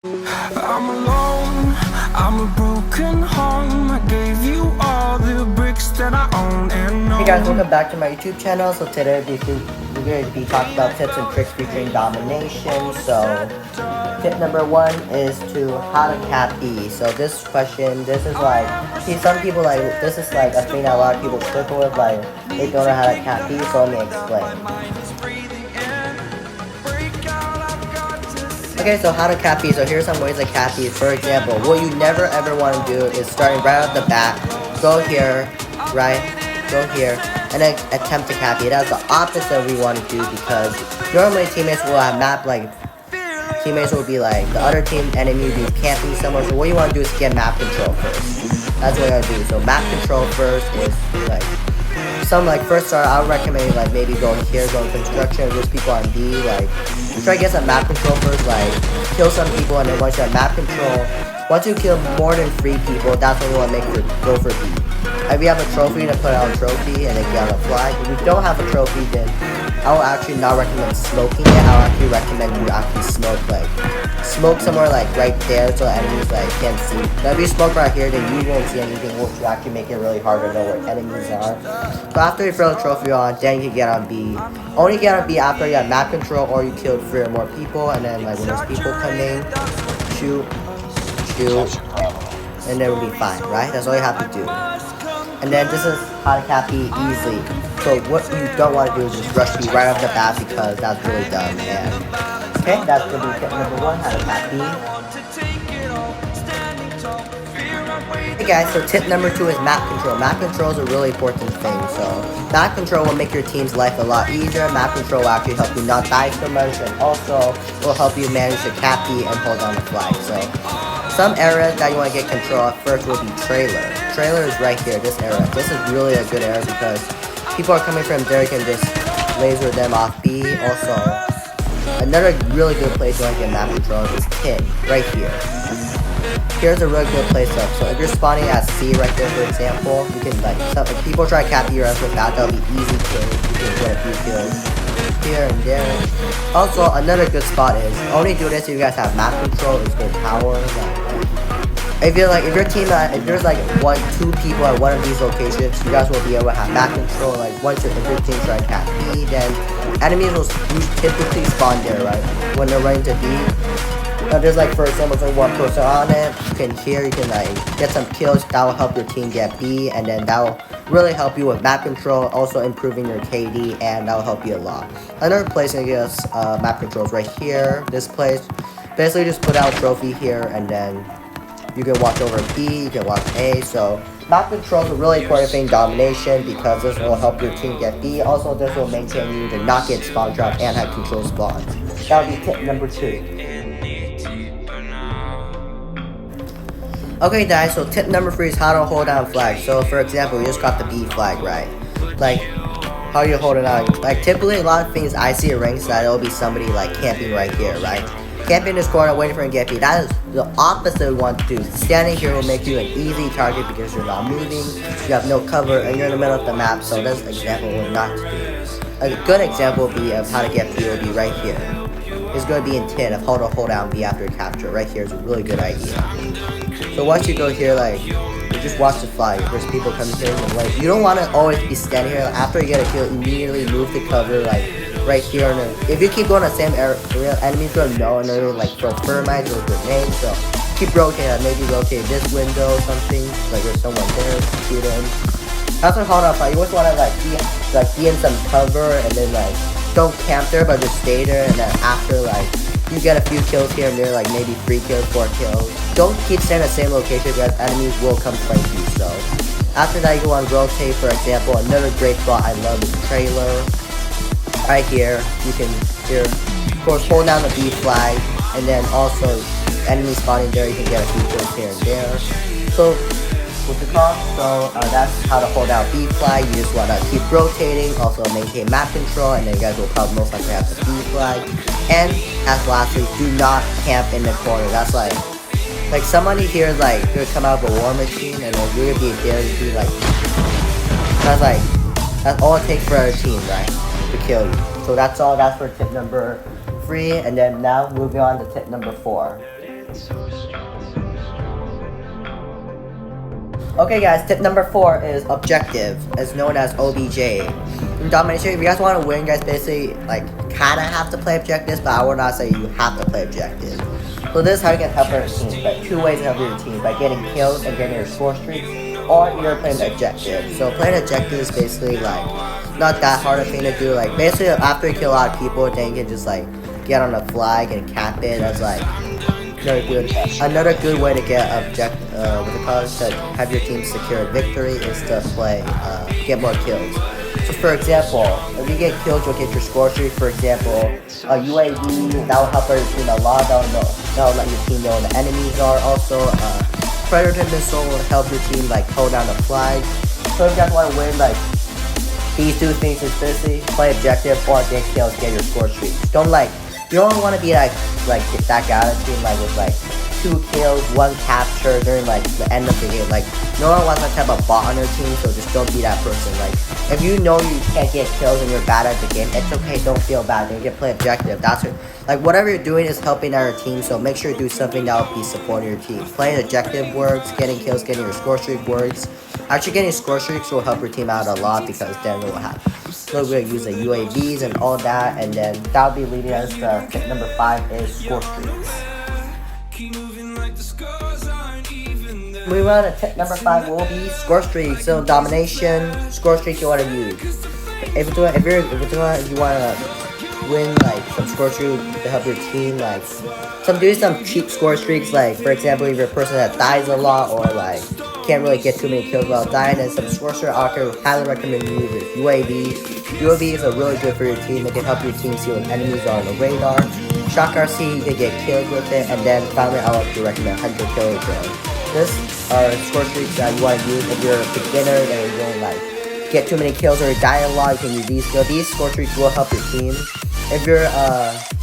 I'm alone, I'm a broken home. I gave you all the bricks that I own and know. Hey guys, welcome back to my YouTube channel. So today we're going to be talking about tips and tricks featuring domination. So tip number 1 is to how to cap E. So this is like, see, some people like, this is like a thing that a lot of people struggle with, like they don't know how to cap E, so let me explain. Okay, so how to cap E. So here's some ways to cap E. For example, what you never ever want to do is starting right off the bat, go here, right, go here, and then attempt to cap E. That's the opposite we want to do, because normally teammates will have map, like, teammates will be like, the other team enemy will be camping somewhere, so what you want to do is get map control first. That's what you want to do. So map control first is like, first start, I would recommend like maybe going here, going construction, there's people on B, like try to get some map control first, like kill some people, and then once you have map control, once you kill more than 3 people, that's when you want to go for B. If you have a trophy, then put out a trophy and then get on a flag. If you don't have a trophy, then I will actually not recommend smoking it. I'll actually recommend you actually smoke somewhere like right there, so the enemies like can't see. Now if you smoke right here, then you won't see anything, which will actually make it really hard to know where enemies are. So after you throw the trophy on, then you can get on B. Only get on B after you have map control or you killed 3 or more people, and then like when there's people coming, shoot, and then we'll be fine, right? That's all you have to do. And then this is how to cap E easily. So what you don't want to do is just rush B right off the bat, because that's really dumb. And okay, that's gonna be tip number 1, how to cap B. Hey guys, so tip number 2 is map control. Map control is a really important thing. So map control will make your team's life a lot easier. Map control will actually help you not die so much, and also will help you manage to cap B and hold on the flag. So some areas that you want to get control of first will be trailer. Trailer is right here, this area. This is really a good area because people are coming from there, you can just laser them off B. Also, another really good place you want to get map control is pit, right here. Here's a really good place up. So if you're spawning at C right there, for example, you can like, if people try to cap your ass with that, that'll be easy kills. You can get a few kills here and there. Also, another good spot is, only do this if you guys have map control, is go tower. If your team, if there's like 2 people at one of these locations, you guys will be able to have map control. Like if your team try to cap B, then enemies will typically spawn there, right? When they're running to B. Now there's like, for example, there's 1 person on it. You can like get some kills. That will help your team get B, and then that will really help you with map control, also improving your KD, and that will help you a lot. Another place to get us map controls right here. This place, basically just put out a trophy here, and then you can watch over B, you can watch A. So map control is a really important thing in domination, because this will help your team get B. Also, this will maintain you to not get spawn trapped and have control spawns. That would be tip number 2. Okay guys, so tip number 3 is how to hold down flag. So for example, you just got the B flag, right? Like, how you hold it out? Like typically a lot of things I see in ranks that it'll be somebody like camping right here, right? Camping in this corner waiting for him to get B. That is the opposite we want to do. Standing here will make you an easy target because you're not moving, you have no cover, and you're in the middle of the map. So this example will not do. A good example would be of how to get B will be right here. It's going to be in 10 of how to hold down B after capture. Right here is a really good idea. So once you go here, like, you just watch the flag. There's people coming here, and like, you don't want to always be standing here. Like, after you get a kill, immediately move to cover, like right here. And then if you keep going the same area, enemies gonna know, and they're gonna like throw thermites or grenades. So keep rotating. Maybe rotate this window or something. Like there's someone there, shoot him. That's what hold up. You always want to be in some cover, and then like don't camp there, but just stay there. And then after like you get a few kills here and there, like maybe 3 kills, 4 kills. Don't keep staying in the same location because enemies will come fight you. So after that, you go on rotate. For example, another great spot I love is trailer. Right here, you can here, of course, hold down the B flag, and then also enemy spawning there, you can get a few kills here and there. So what's it called? So that's how to hold down B flag. You just want to keep rotating, also maintain map control, and then you guys will probably most likely have the B flag. And as lastly, do not camp in the corner. That's like somebody here is like gonna come out of a war machine, and then you're gonna be there to be like, that's all it takes for our team, right? To kill you. So that's all. That's for tip number 3, and then now moving on to tip number 4. Okay guys, tip number 4 is objective, as known as OBJ. In Domination, if you guys want to win, guys basically like kinda have to play objectives, but I would not say you have to play objectives. So this is how you can help your team, but 2 ways to help your team, by getting kills and getting your score streaks, or you're playing objective. So playing objective is basically like not that hard a thing to do. Like basically after you kill a lot of people, then you can just like get on a flag and cap it as like another good way to get to have your team secure a victory is to get more kills. So for example, if you get kills, you'll get your score streak. For example, a UAV that will help your team a lot. That will let your team know where the enemies are. Also, Predator missile will help your team like hold down the flag. So if you guys want to win, like these 2 things is basically play objective or get kills, get your score streak. You don't want to be like that guy on the team like with like 2 kills, 1 capture during like the end of the game. Like no one wants that type of bot on their team, so just don't be that person. Like if you know you can't get kills and you're bad at the game, it's okay, don't feel bad. You can play objective. That's it. Like whatever you're doing is helping out your team, so make sure you do something that will be supporting your team. Playing objective works, getting kills, getting your score streak works. Actually getting score streaks will help your team out a lot, because then we'll use the UAVs and all that, and then that'll be leading us to tip number 5 is score streaks. Moving on to tip number 5 will be score streaks. So Domination, score streaks you want to use. If you want to win like some score streaks to help your team, like some cheap score streaks, like for example if you're a person that dies a lot or like can't really get too many kills while dying, and some score streak I could highly recommend you use UAVs. UAVs are really good for your team. They can help your team see when enemies are on the radar. Shock RC, you can get kills with it, and then finally I like to recommend 100 kills. This are score streaks that you want to use if you're a beginner and you don't like get too many kills or you die a lot. You can use these skills. These score streaks will help your team. If you're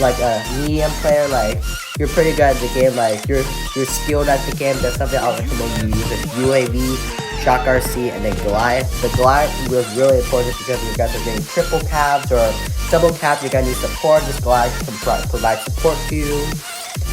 like a medium player, like you're pretty good at the game, like you're skilled at the game, that's something I'll recommend you use. It's UAV, Shock RC, and then Goliath. The Goliath was really important because you guys are getting triple caps or double caps, you're gonna need support. This Goliath can provide support to you.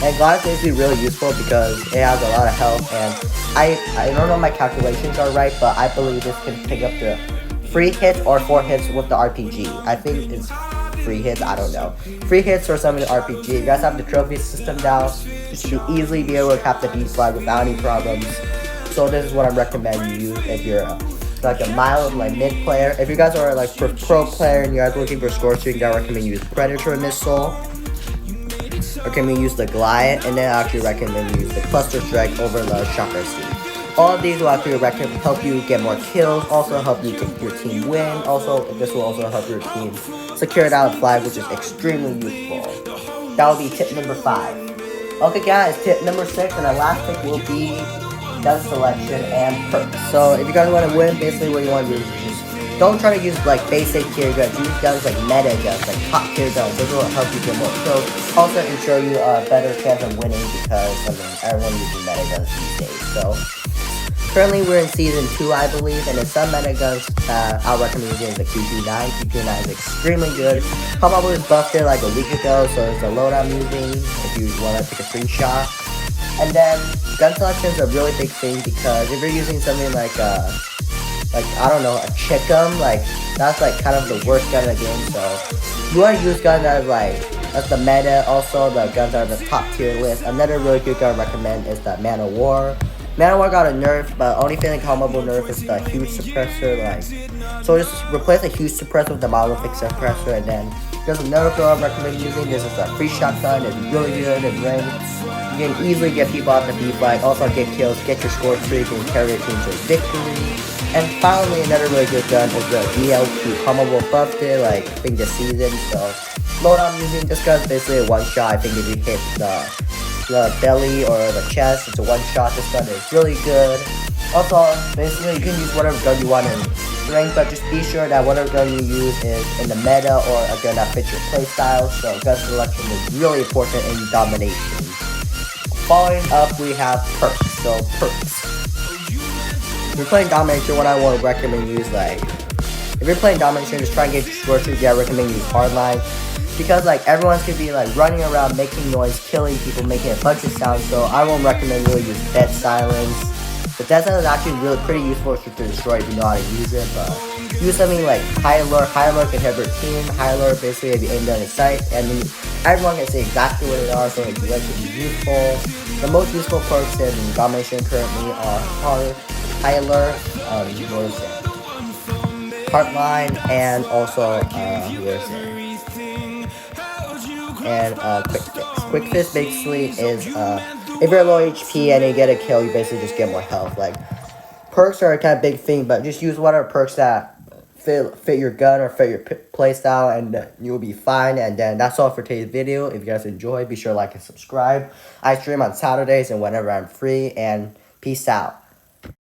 And Goliath is really useful because it has a lot of health, and I don't know if my calculations are right, but I believe this can pick up to 3 hits or 4 hits with the RPG. I think it's 3 hits, I don't know. 3 hits or something with RPG. You guys have the trophy system down. You should easily be able to cap the B flag without any problems. So this is what I recommend you use if you're like a mild, like mid player. If you guys are like pro player and you guys are looking for score streak, I recommend you use Predator missile. I recommend you use the Goliath, and then I actually recommend you use the Cluster Strike over the Shock RC. All of these will actually help you get more kills, also help you get your team win. Also, this will also help your team secure out a flag, which is extremely useful. That will be tip number 5. Okay guys, tip number 6 and our last tip will be gun selection and perks. So if you guys want to win, basically what you want to do is just don't try to use like basic tier guns. Use guns like meta guns, like top tier guns. Those will help you get more kills. Also ensure you a better chance of winning because everyone uses meta guns these days. So currently we're in season 2, I believe, and there's some meta guns I'll recommend using the QQ9. QQ9 is extremely good. Probably was busted like a week ago, so it's a load I'm using if you want to take a screenshot. And then gun selection is a really big thing because if you're using something like I don't know, a Chickum, like that's like kind of the worst gun in the game. So you want to use guns that's the meta. Also the guns that are the top tier list. Another really good gun I recommend is the Man of War. Man of War got a nerf, but only feeling comboable nerf is the huge suppressor. So just replace the huge suppressor with the monolithic suppressor, and then there's another gun I recommend using. This is a free shotgun. It's really good in range. You can easily get people off the B flag, also get kills, get your score streak, and carry your team to victory. And finally, another really good gun is the DLQ. Comboable buffed it, I think this season. So load I'm using this gun is basically a one shot. I think if you hit the belly or the chest, it's a one shot. This gun is really good. Also, basically you can use whatever gun you want in rank, but just be sure that whatever gun you use is in the meta or a gun that fits your playstyle. So gun selection is really important in Domination. Following up, we have perks. So perks. If you're playing Domination, what I would recommend use if you're playing Domination, just try and get your score streak. Yeah, I recommend use Hardline. because like everyone's gonna be like running around making noise, killing people, making a bunch of sounds. So I won't recommend really use dead silence. The dead silence is actually really pretty useful to destroy if you know how to use it, but use something like high alert. High alert can hit your team. High alert basically if you aim down the sight, and then everyone can see exactly what it are, so it's relatively useful. The most useful perks in Domination currently are high alert, what is it? Heartline, and also and quick fix. Quick fix basically is if you're low HP and you get a kill, you basically just get more health. Like perks are a kind of big thing, but just use whatever perks that fit your gun or fit your playstyle, and you'll be fine. And then that's all for today's video. If you guys enjoyed, be sure to like and subscribe. I stream on Saturdays and whenever I'm free, and peace out.